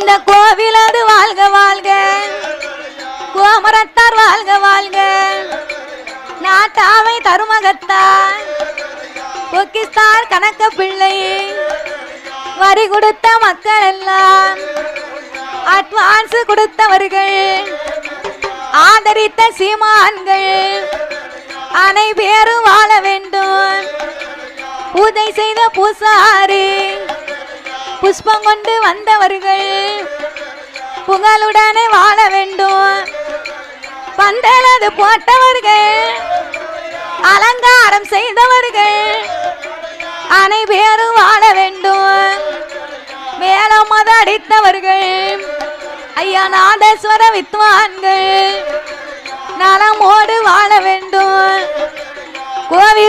இந்த கோவில் அது வாழ்க வாழ்க, கோமரத்தார் வாழ்க வாழ்க, நாட்டாவை தருமகத்தார் பொக்கிஸ்தார் கணக்க பிள்ளை வரி கொடுத்த மக்கள் எல்லாம் அட்வான்ஸ் கொடுத்தவர்கள் ஆதரித்த சீமான்கள் அனைவரும் வாழ வேண்டும். பூஜை செய்த பூசாரி புஷ்பம் கொண்டு வந்தவர்கள் புகழுடனே வாழ வேண்டும். பந்தலது போட்டவர்கள் அலங்காரம் செய்தவர்கள் அனைவரும் வாழ வேண்டும். மேலும் மத அடித்தவர்கள் ஐயா நாதேஸ்வர வித்வான்கள் நலமோடு வாழ வேண்டும். கோவில்